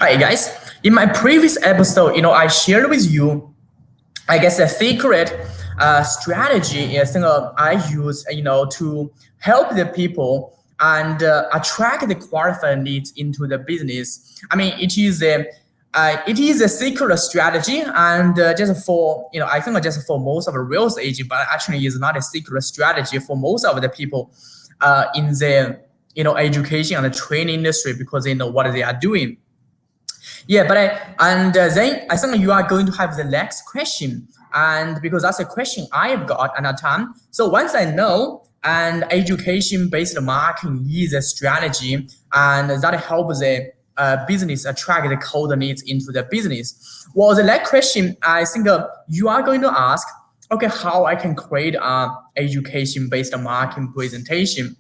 Hi guys, in my previous episode, I shared with you, I guess a secret strategy is I use, to help the people and attract the qualified leads into the business. I mean, it is a secret strategy, and just for I think just for most of the real estate agent, but actually is not a secret strategy for most of the people in the education and the training industry because they know what they are doing. Yeah, but then I think you are going to have the next question, and because that's a question I've got at that time. So once I know, and education-based marketing is a strategy, and that helps the business attract the cold leads into the business. Well, the next question I think you are going to ask, okay, how I can create a education-based marketing presentation.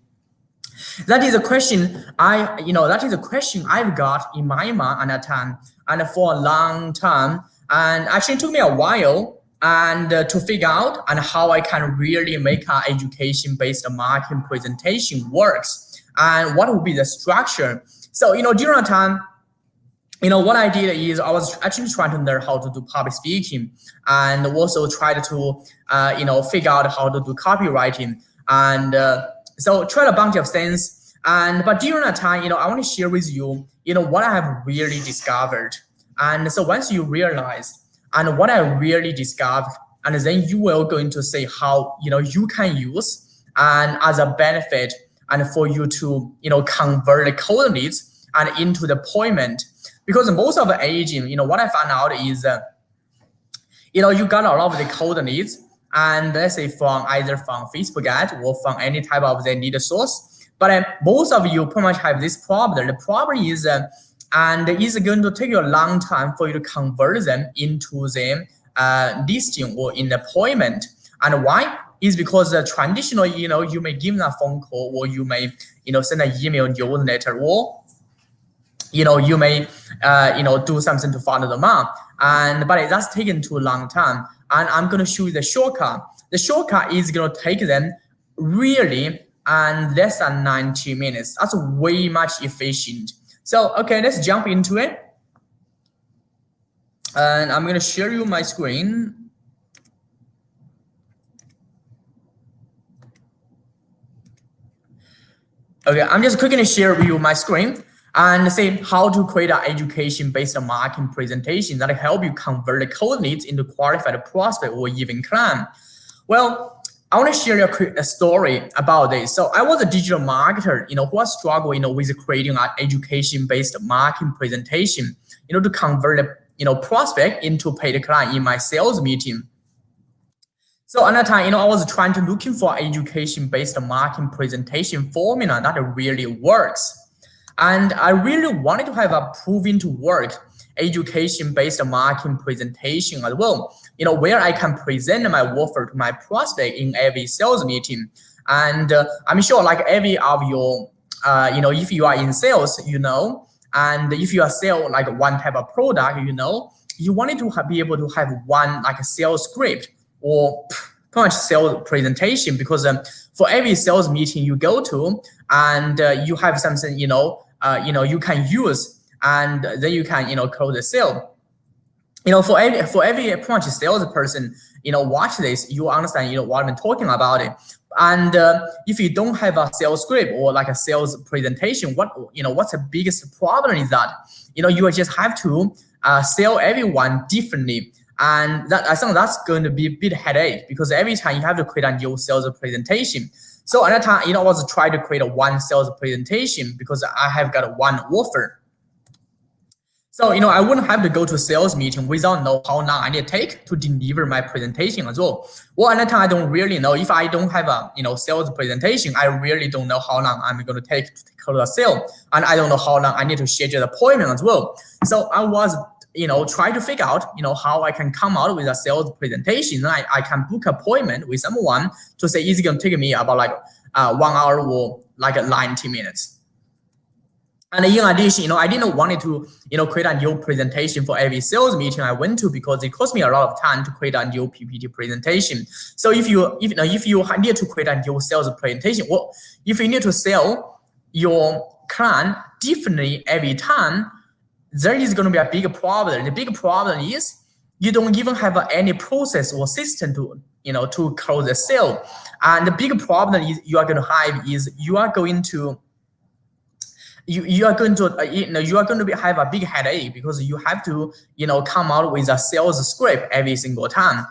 That is a question I've got in my mind at that time and for a long time. And actually it took me a while and to figure out and how I can really make an education-based marketing presentation works and what would be the structure. So, during that time, what I did is I was actually trying to learn how to do public speaking and also tried to, figure out how to do copywriting and so tried a bunch of things. But during that time, I want to share with you, what I have really discovered. And so once you realize and what I really discovered, and then you will going to say how, you can use and as a benefit and for you to, convert the cold leads and into the appointment. Because most of the agent, what I found out is, you got a lot of the cold leads, and let's say either from Facebook ad or from any type of the lead source. But most of you pretty much have this problem. The problem is, and it's going to take you a long time for you to convert them into the listing or in the appointment. And why? Is because traditional, you may give them a phone call or you may, send an email newsletter or you may do something to follow them up, but that's taken too long time. And I'm going to show you the shortcut. The shortcut is going to take them really and less than 90 minutes. That's way much efficient. So okay, let's jump into it. And I'm going to share you my screen. Okay, I'm just quickly share with you my screen and say how to create an education-based marketing presentation that help you convert the cold leads into qualified prospect or even client. Well, I want to share a story about this. So I was a digital marketer, who was struggling, with creating an education-based marketing presentation, to convert the, prospect into paid client in my sales meeting. So at that time, I was trying to looking for education-based marketing presentation formula that really works. And I really wanted to have a proven to work education-based marketing presentation as well, where I can present my offer to my prospect in every sales meeting. And I'm sure like every of your, if you are in sales, and if you are sell like one type of product, you wanted to be able to have one like a sales script or pretty much sales presentation, because for every sales meeting you go to and you have something, you can use, and then you can, close the sale. For every pretty much salesperson, watch this, you understand, what I'm talking about it. And if you don't have a sales script or like a sales presentation, what's the biggest problem is that, you just have to sell everyone differently. And that I think that's going to be a bit headache, because every time you have to create a new sales presentation. So at that time, I was trying to create a one sales presentation because I have got one offer. So, I wouldn't have to go to a sales meeting without know how long I need to take to deliver my presentation as well. Well, at that time, I don't really know. If I don't have a, sales presentation, I really don't know how long I'm going to take to close a sale. And I don't know how long I need to schedule the appointment as well. So I was, try to figure out, how I can come out with a sales presentation. I can book an appointment with someone to say it's going to take me about like 1 hour or like 90 minutes. And in addition, I didn't want to, create a new presentation for every sales meeting I went to, because it cost me a lot of time to create a new PPT presentation. So if you need to create a new sales presentation, well, if you need to sell your client differently every time, there is going to be a big problem. The big problem is you don't even have any process or system to to close the sale. And the big problem is you are going to have is you are going to have a big headache because you have to come out with a sales script every single time.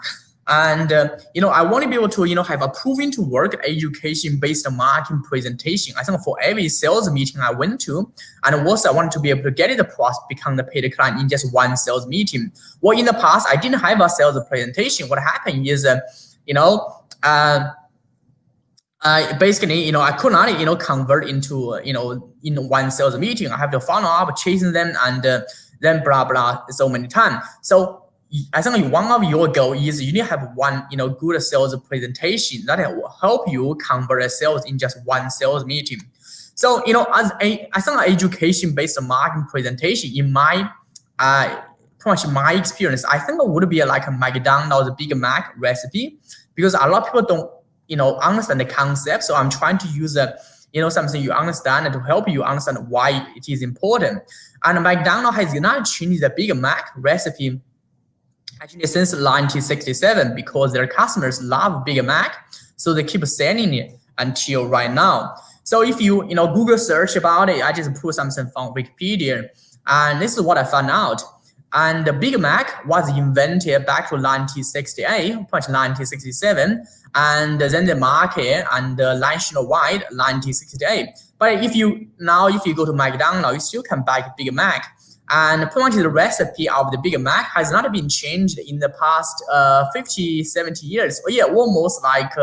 And I want to be able to have a proven to work education-based marketing presentation. I think for every sales meeting I went to, and also I wanted to be able to get the prospect become the paid client in just one sales meeting. Well, in the past I didn't have a sales presentation. What happened is basically, I could not, convert into, in one sales meeting. I have to follow up, chasing them, and then blah blah so many times. So I think one of your goals is you need to have one, good sales presentation that will help you convert a sales in just one sales meeting. So, I think education-based marketing presentation in my, pretty much my experience, I think it would be like a McDonald's Big Mac recipe, because a lot of people don't, understand the concept. So I'm trying to use something you understand to help you understand why it is important. And McDonald's has not changed the Big Mac recipe actually since 1967 because their customers love Big Mac, so they keep selling it until right now. So if you Google search about it, I just put something from Wikipedia, and this is what I found out. And the Big Mac was invented back to 1968, 1967, and then the market and nationwide 1968. But if you go to McDonald's, you still can buy Big Mac. And pretty much the recipe of the Big Mac has not been changed in the past 50, 70 years. Oh yeah, almost like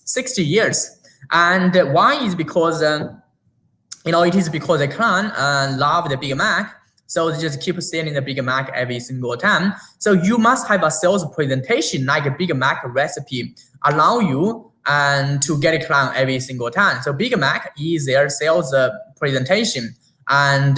60 years. And why is because it is because the client love the Big Mac. So they just keep selling the Big Mac every single time. So you must have a sales presentation like a Big Mac recipe, allow you to get a client every single time. So Big Mac is their sales presentation. And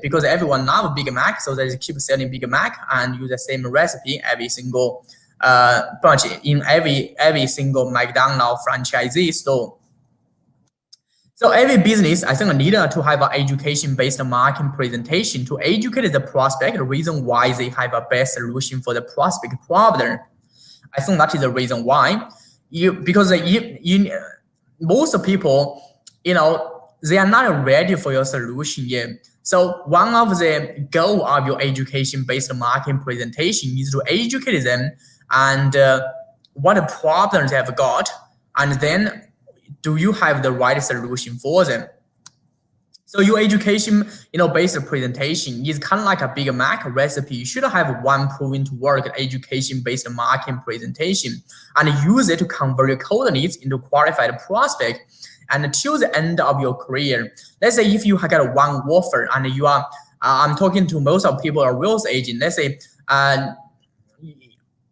because everyone loves Big Mac, so they keep selling Big Mac and use the same recipe every single bunch in every single McDonald's franchisee store. So every business, I think, needs to have an education-based marketing presentation to educate the prospect the reason why they have a best solution for the prospect problem. I think that is the reason why. Because most people, they are not ready for your solution yet. So one of the goals of your education-based marketing presentation is to educate them and what problems they have got, and then do you have the right solution for them? So your education, based presentation is kind of like a Big Mac recipe. You should have one proven to work education-based marketing presentation and use it to convert your cold leads into qualified prospect. And until the end of your career, let's say if you have got one offer and you are, I'm talking to most of people are real estate agent. Let's say, I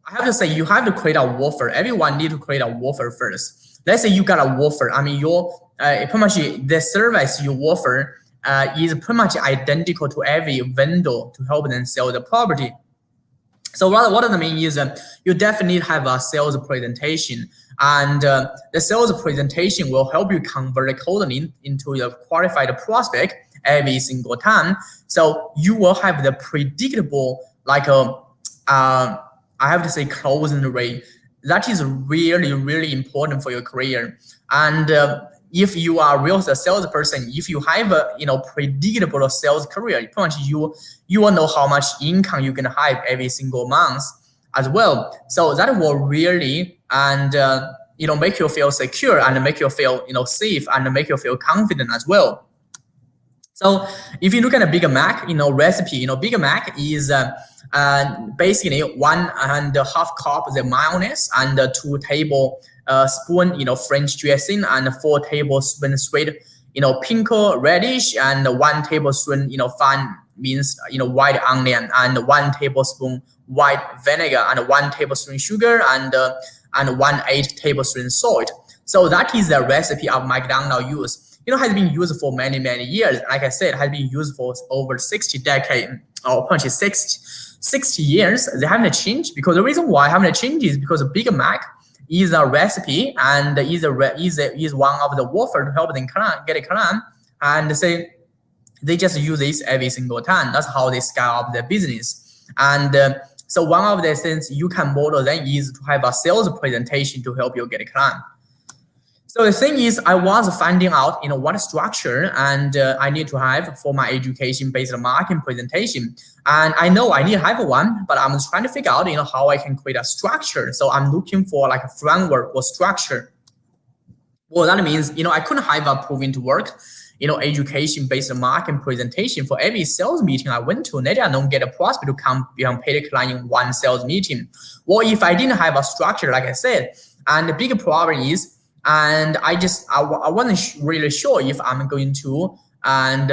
have to say you have to create a offer. Everyone need to create a offer first. Let's say you got a offer. I mean, your pretty much the service you offer is pretty much identical to every vendor to help them sell the property. So what does it mean is you definitely have a sales presentation, and the sales presentation will help you convert a cold lead into a qualified prospect every single time. So you will have the predictable, like I have to say, closing rate. That is really, really important for your career. And if you are a real salesperson, if you have a predictable sales career, pretty much you will know how much income you can have every single month as well. So that will really and make you feel secure and make you feel safe and make you feel confident as well. So if you look at a Big Mac, recipe, Big Mac is basically 1.5 cup of the mayonnaise and 2 tablespoon, French dressing and 4 tablespoons sweet, pink radish and 1 tablespoon, fine minced, white onion and 1 tablespoon white vinegar and 1 tablespoon sugar and 1/8 tablespoon salt. So that is the recipe of McDonald's use. Has been used for many, many years. Like I said, has been used for over 60 decades, or 60 years. They haven't changed, because the reason why haven't changed is because Big Mac is a recipe and is one of the offer to help them get a client, and say they just use this every single time. That's how they scale up their business. And so one of the things you can model then is to have a sales presentation to help you get a client. So the thing is, I was finding out, what structure and I need to have for my education-based marketing presentation. And I know I need to have one, but I'm trying to figure out, how I can create a structure. So I'm looking for like a framework or structure. Well, that means, I couldn't have a proven to work, education-based marketing presentation for every sales meeting I went to. Maybe I don't get a prospect to come become paid client in one sales meeting. Well, if I didn't have a structure, like I said, and the big problem is, and I wasn't really sure if I'm going to, and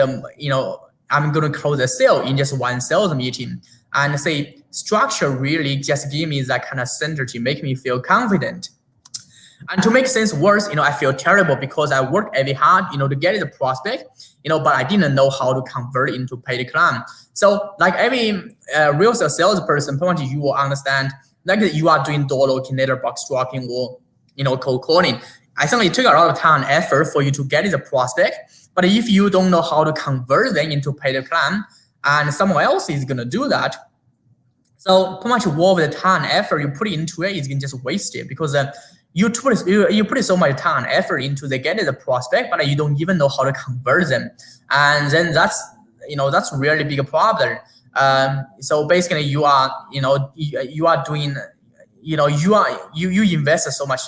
I'm going to close a sale in just one sales meeting. And say structure really just give me that kind of certainty, make me feel confident. And to make things worse, I feel terrible because I worked very hard, to get the prospect, but I didn't know how to convert it into paid client. So like every real estate salesperson, probably you will understand, like you are doing door knocking, letterbox dropping, or cold calling. I think it took a lot of time and effort for you to get the prospect. But if you don't know how to convert them into paid client, and someone else is gonna do that, so pretty much all of the time and effort you put into it is gonna just waste it, because you put so much time and effort into getting the prospect, but you don't even know how to convert them, and then that's really big problem. So basically, you are doing, you invest so much,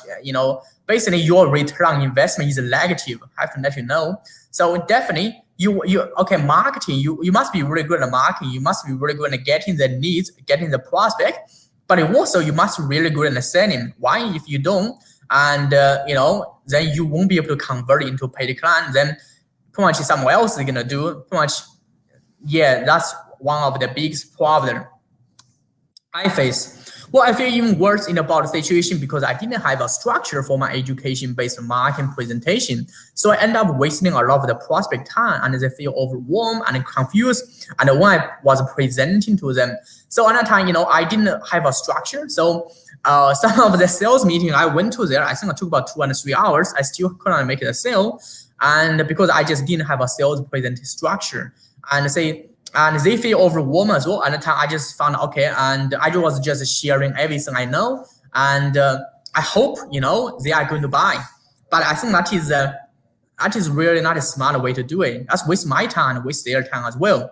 basically your return on investment is negative. I have to let you know. So definitely marketing, you must be really good at marketing. You must be really good at getting the leads, getting the prospect, but also you must be really good at selling. Why? If you don't, and then you won't be able to convert into paid client. Then pretty much someone else is gonna do. Pretty much, yeah, that's one of the biggest problem I face. Well, I feel even worse about the situation because I didn't have a structure for my education-based marketing presentation. So I end up wasting a lot of the prospect time, and they feel overwhelmed and confused. And when I was presenting to them, so at that time, I didn't have a structure. So some of the sales meeting I went to there, I think it took about 2 and 3 hours. I still couldn't make a sale, and because I just didn't have a sales presentation structure. And they feel overwhelmed as well. At the time, I just found okay, and I was just sharing everything I know, and I hope they are going to buy. But I think that is really not a smart way to do it. That's waste my time, waste their time as well.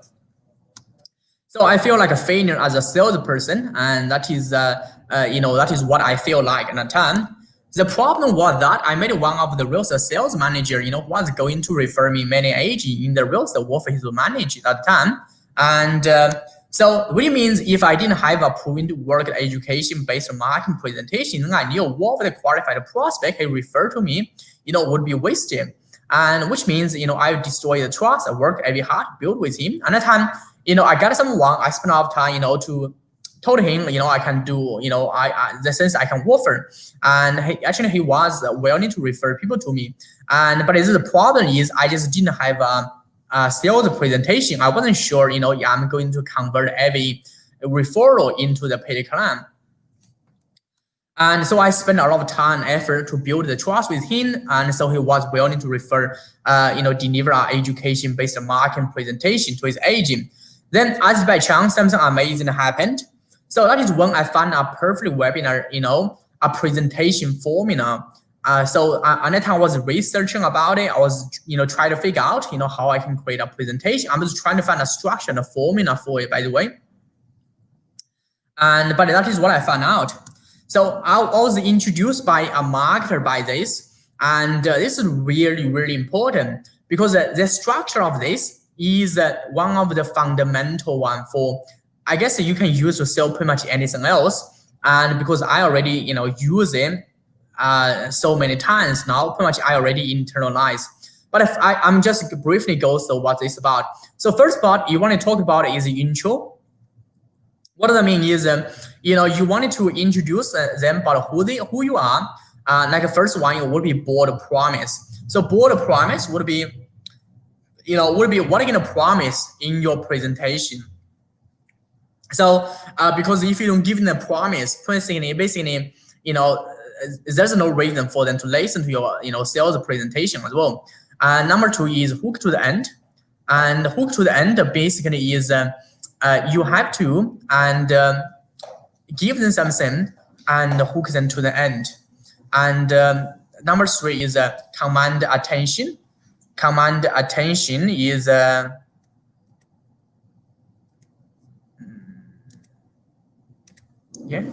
So I feel like a failure as a salesperson, and that is that is what I feel like at the time. The problem was that I made one of the real estate sales manager, was going to refer me many agents in the real estate world for his to manage at that time. And so really means if I didn't have a proven to work education-based marketing presentation, then I knew all of the qualified prospect he referred to me, would be wasted. And which means, I destroy the trust. I work very hard to build with him. And at the time, I got someone, I spent a lot of time, to told him, I can do, the sense I can offer. And he was willing to refer people to me. But the problem is I just didn't have a sales presentation. I wasn't sure, I'm going to convert every referral into the paid client. And so I spent a lot of time and effort to build the trust with him. And so he was willing to refer, deliver our education-based marketing presentation to his agent. Then as by chance, something amazing happened. So that is when I found a perfect webinar, a presentation formula. So at that time I was researching about it. I was, trying to figure out, how I can create a presentation. I'm just trying to find a structure and a formula for it, by the way. But that is what I found out. So I was introduced by a marketer by this. And this is really, really important because the structure of this is one of the fundamental one for, I guess you can use to sell pretty much anything else. And because I already, use it so many times now, pretty much I already internalized. But if I'm just briefly go through what it's about. So first part you want to talk about is the intro. What does that mean is, you wanted to introduce them about who you are. Like the first one, it would be bold promise. So bold promise would be, what are you gonna promise in your presentation? So because if you don't give them a promise, basically, there's no reason for them to listen to your sales presentation as well. Number two is hook to the end. And hook to the end basically is you have to and give them something and hook them to the end. And number 3 is command attention. Command attention is yeah.